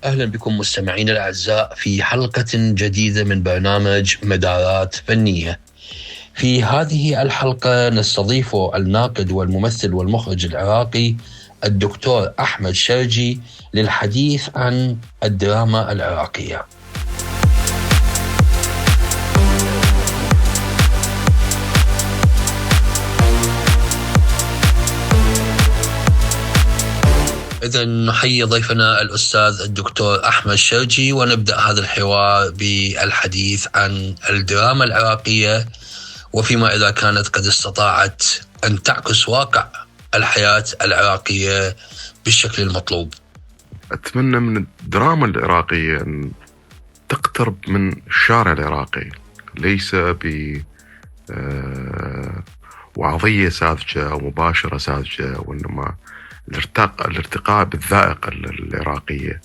أهلا بكم مستمعين الأعزاء في حلقة جديدة من برنامج مدارات فنية. في هذه الحلقة نستضيف الناقد والممثل والمخرج العراقي الدكتور أحمد شرجي للحديث عن الدراما العراقية. إذن نحيي ضيفنا الأستاذ الدكتور أحمد شرجي، ونبدأ هذا الحوار بالحديث عن الدراما العراقية وفيما إذا كانت قد استطاعت أن تعكس واقع الحياة العراقية بالشكل المطلوب. أتمنى من الدراما العراقية أن تقترب من الشارع العراقي، ليس بوعظية ساذجة أو مباشرة ساذجة، وإنما الارتقاء بالذائقة العراقية،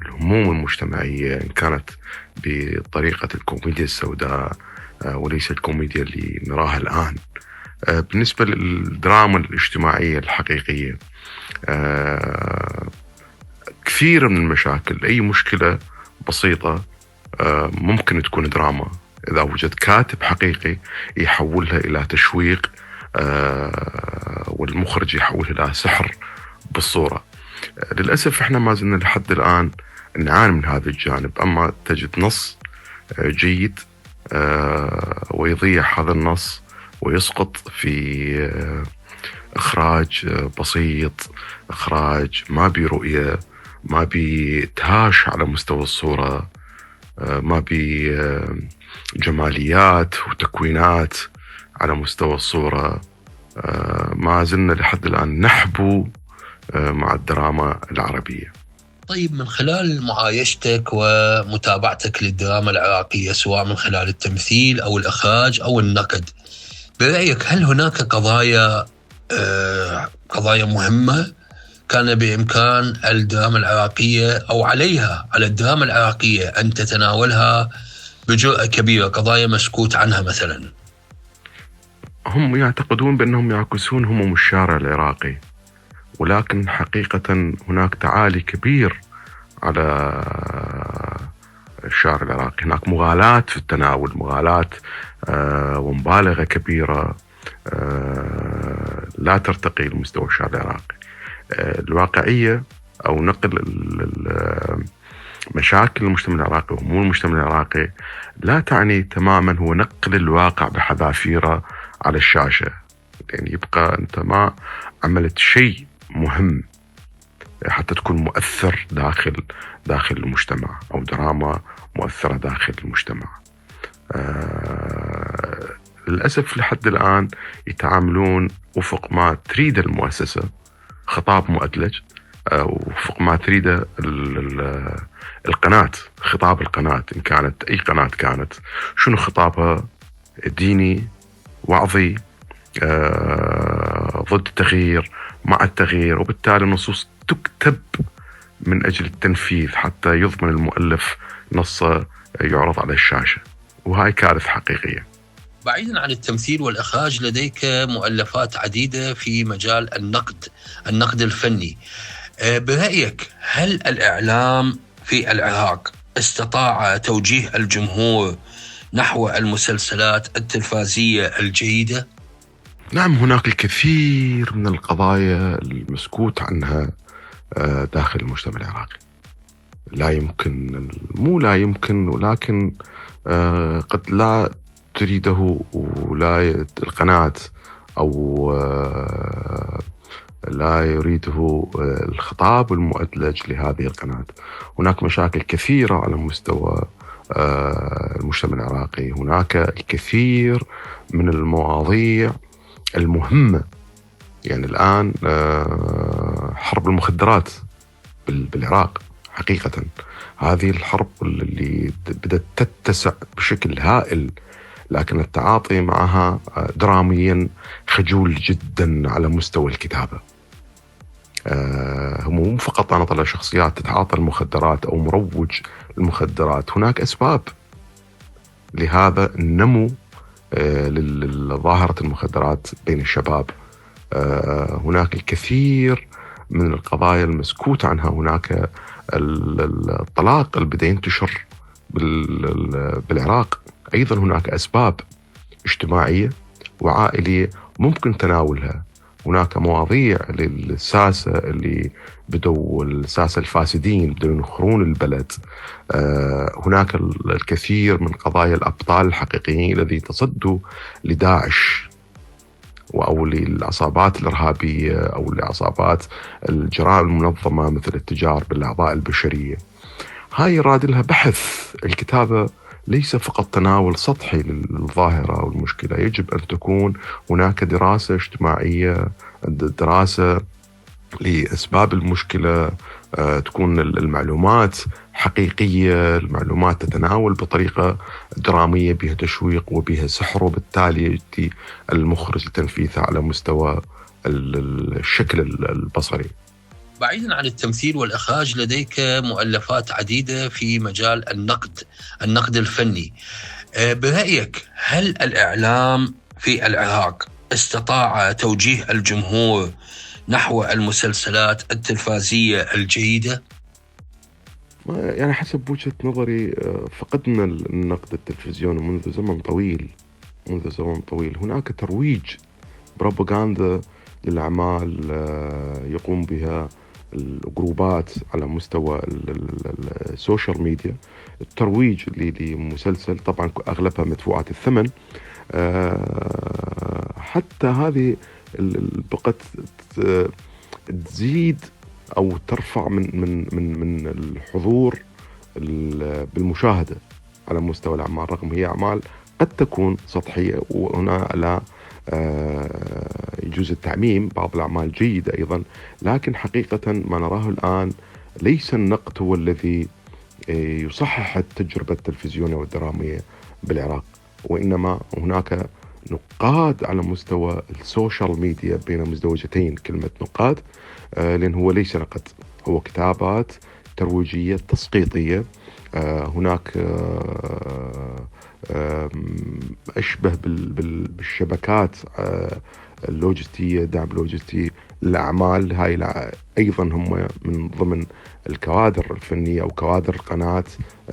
الهموم المجتمعية، إن كانت بطريقة الكوميديا السوداء وليس الكوميديا اللي نراها الآن. بالنسبة للدراما الاجتماعية الحقيقية، كثير من المشاكل، أي مشكلة بسيطة ممكن تكون دراما إذا وجد كاتب حقيقي يحولها إلى تشويق، والمخرج يحولها إلى سحر بالصورة. للأسف إحنا ما زلنا لحد الآن نعاني من هذا الجانب. أما تجد نص جيد ويضيع هذا النص ويسقط في إخراج بسيط، إخراج ما برؤية، ما بتهاش على مستوى الصورة، ما بجماليات وتكوينات على مستوى الصورة. ما زلنا لحد الآن نحبو مع الدراما العربية. طيب، من خلال معايشتك ومتابعتك للدراما العراقية، سواء من خلال التمثيل أو الإخراج أو النقد، برأيك هل هناك قضايا مهمة كان بإمكان الدراما العراقية أو على الدراما العراقية أن تتناولها بجرأة كبيرة، قضايا مسكوت عنها مثلا؟ هم يعتقدون بأنهم يعكسون هموم الشارع العراقي، ولكن حقيقة هناك تعالي كبير على الشارع العراقي. هناك مغالاة في التناول، مغالاة ومبالغة كبيرة لا ترتقي لمستوى الشارع العراقي. الواقعية أو نقل مشاكل المجتمع العراقي وهموم المجتمع العراقي لا تعني تماما هو نقل الواقع بحذافيره على الشاشة، يعني يبقى أنت ما عملت شيء مهم حتى تكون مؤثر داخل المجتمع، أو دراما مؤثرة داخل المجتمع. للأسف لحد الآن يتعاملون وفق ما تريد المؤسسة، خطاب مؤدلج، وفق ما تريد القناة، خطاب القناة إن كانت أي قناة كانت، شنو خطابها؟ ديني، وعظي، ضد التغيير، مع التغيير، وبالتالي النصوص تكتب من أجل التنفيذ حتى يضمن المؤلف نصه يعرض على الشاشة، وهاي كارثة حقيقية. بعيدا عن التمثيل والإخراج، لديك مؤلفات عديدة في مجال النقد الفني. برأيك هل الإعلام في العراق استطاع توجيه الجمهور نحو المسلسلات التلفزيونية الجيدة؟ نعم، هناك الكثير من القضايا المسكوت عنها داخل المجتمع العراقي. لا يمكن ولكن قد لا تريده، ولا القناة أو لا يريده الخطاب المؤدلج لهذه القناة. هناك مشاكل كثيرة على مستوى المجتمع العراقي، هناك الكثير من المواضيع المهمة. يعني الآن حرب المخدرات بالعراق، حقيقة هذه الحرب اللي بدأت تتسع بشكل هائل، لكن التعاطي معها دراميا خجول جدا على مستوى الكتابة. هم مو فقط أنا طلع شخصيات تتعاطى المخدرات أو مروج المخدرات، هناك أسباب لهذا النمو لظاهرة المخدرات بين الشباب. هناك الكثير من القضايا المسكوت عنها، هناك الطلاق اللي بدأ ينتشر بالعراق أيضا هناك أسباب اجتماعية وعائلية ممكن تناولها. هناك مواضيع للساسة اللي بدوا الساسة الفاسدين بدوا ينخرون البلد. هناك الكثير من قضايا الأبطال الحقيقيين الذي تصدوا لداعش أو للعصابات الإرهابية أو لعصابات الجرائم المنظمة مثل التجار بالأعضاء البشرية. هاي راد لها بحث. الكتابة ليس فقط تناول سطحي للظاهرة أو المشكلة، يجب أن تكون هناك دراسة اجتماعية، دراسة لأسباب المشكلة، تكون المعلومات حقيقية، المعلومات تتناول بطريقة درامية بها تشويق وبها سحر، وبالتالي يأتي المخرج لتنفيذها على مستوى الشكل البصري. بعيدا عن التمثيل والإخراج، لديك مؤلفات عديدة في مجال النقد الفني. برأيك هل الإعلام في العراق استطاع توجيه الجمهور نحو المسلسلات التلفزيونية الجيدة؟ يعني حسب وجهة نظري فقدنا النقد التلفزيوني منذ زمن طويل. هناك ترويج بروباغندا للأعمال يقوم بها الجروبات على مستوى السوشيال ميديا. الترويج لمسلسل طبعا أغلبها مدفوعات الثمن، حتى هذه بقت تزيد أو ترفع من الحضور بالمشاهدة على مستوى الأعمال، رغم هي أعمال قد تكون سطحية، وهنا لا يجوز التعميم، بعض الأعمال جيدة أيضا، لكن حقيقة ما نراه الآن ليس النقد هو الذي يصحح التجربة التلفزيونية والدرامية بالعراق، وإنما هناك نقاد على مستوى السوشيال ميديا، بين مزدوجتين كلمة نقاد، لأن هو ليس نقد، هو كتابات ترويجية تسقيطية. هناك أشبه بالشبكات اللوجستية، دعم لوجستي للأعمال هاي، أيضا هم من ضمن الكوادر الفنية أو كوادر القناة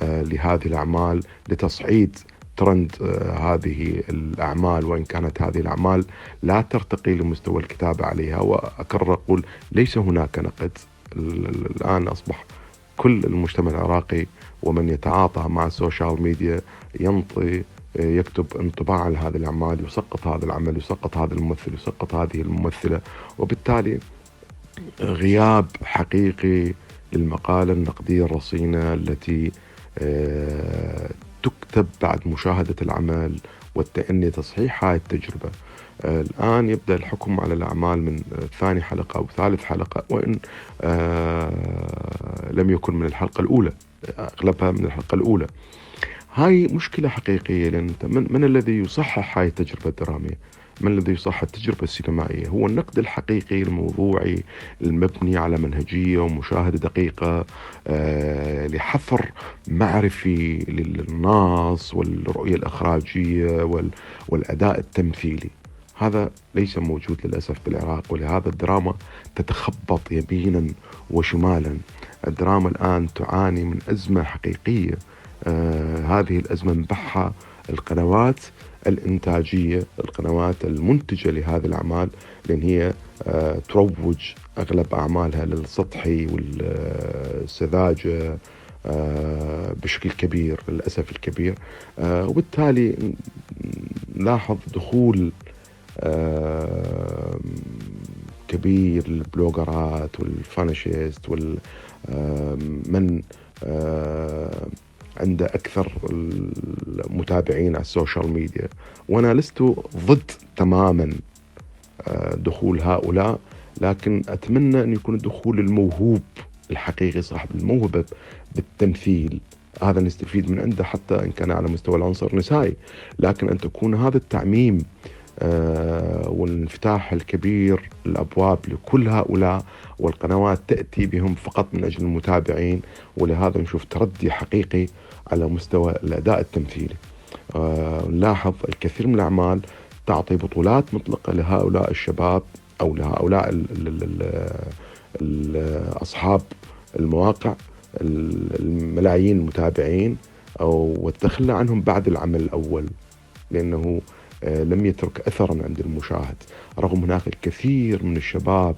لهذه الأعمال لتصعيد ترند هذه الأعمال، وإن كانت هذه الأعمال لا ترتقي لمستوى الكتابة عليها. وأكرر أقول ليس هناك نقد. الآن أصبح كل المجتمع العراقي ومن يتعاطى مع السوشيال ميديا يكتب انطباع على هذه الأعمال، يسقط هذا العمل، يسقط هذا الممثل، يسقط هذه الممثلة، وبالتالي غياب حقيقي للمقالة النقدية الرصينة التي تكتب بعد مشاهدة العمل والتأني تصحيح هذه التجربة. الآن يبدأ الحكم على الأعمال من ثاني حلقة أو ثالث حلقة، وإن لم يكن من الحلقة الأولى، أغلبها من الحلقة الأولى. هاي مشكلة حقيقية، لأن من الذي يصحح هاي التجربة الدرامية؟ من الذي يصحح التجربة السينمائية؟ هو النقد الحقيقي الموضوعي المبني على منهجية ومشاهدة دقيقة لحفر معرفي للنص والرؤية الإخراجية والأداء التمثيلي. هذا ليس موجود للأسف بالعراق، ولهذا الدراما تتخبط يمينا وشمالا. الدراما الآن تعاني من أزمة حقيقية. هذه الأزمة منبعها القنوات الإنتاجية، القنوات المنتجة لهذه الأعمال، لأن هي تروج أغلب أعمالها للسطحي والسذاجة بشكل كبير للأسف الكبير. وبالتالي نلاحظ دخول كبير للبلوغرات والفانشيست ومن عنده أكثر المتابعين على السوشيال ميديا. وأنا لست ضد تماما دخول هؤلاء، لكن أتمنى أن يكون الدخول الموهوب الحقيقي صاحب الموهبة بالتمثيل، هذا نستفيد من عنده حتى إن كان على مستوى العنصر النسائي، لكن أن تكون هذا التعميم والانفتاح الكبير الأبواب لكل هؤلاء، والقنوات تأتي بهم فقط من أجل المتابعين، ولهذا نشوف تردي حقيقي على مستوى الأداء التمثيلي. نلاحظ الكثير من الأعمال تعطي بطولات مطلقة لهؤلاء الشباب أو لهؤلاء أصحاب المواقع الملايين المتابعين وتخلى عنهم بعد العمل الأول، لأنه لم يترك أثرا عند المشاهد، رغم هناك الكثير من الشباب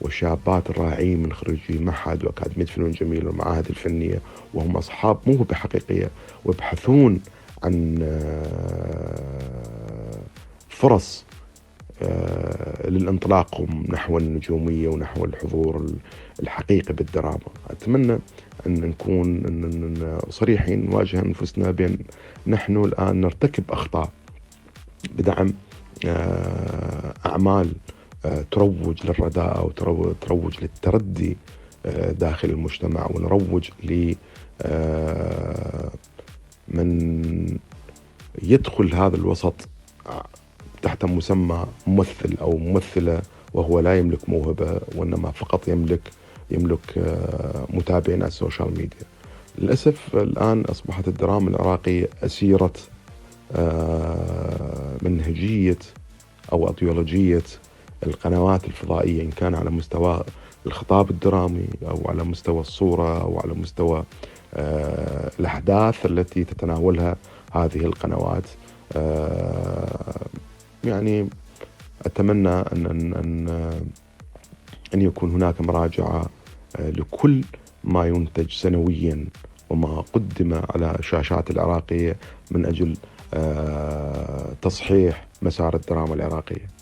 والشابات الرائعين من خريجي معهد وأكاديمية فنون جميلة والمعاهد الفنية، وهم أصحاب موهبة حقيقية ويبحثون عن فرص للانطلاق نحو النجومية ونحو الحضور الحقيقي بالدراما. أتمنى أن نكون صريحين، نواجه أنفسنا بأن نحن الآن نرتكب أخطاء بدعم أعمال تروج للرداء وتروج للتردي داخل المجتمع، ونروج لمن يدخل هذا الوسط تحت مسمى ممثل أو ممثلة وهو لا يملك موهبة، وإنما فقط يملك متابعين على السوشيال ميديا. للأسف الآن أصبحت الدراما العراقية أسيرة منهجية أو أيديولوجية القنوات الفضائية، إن كان على مستوى الخطاب الدرامي أو على مستوى الصورة أو على مستوى الأحداث التي تتناولها هذه القنوات. يعني أتمنى أن يكون هناك مراجعة لكل ما ينتج سنويا وما قدم على الشاشات العراقية من أجل تصحيح مسار الدراما العراقية.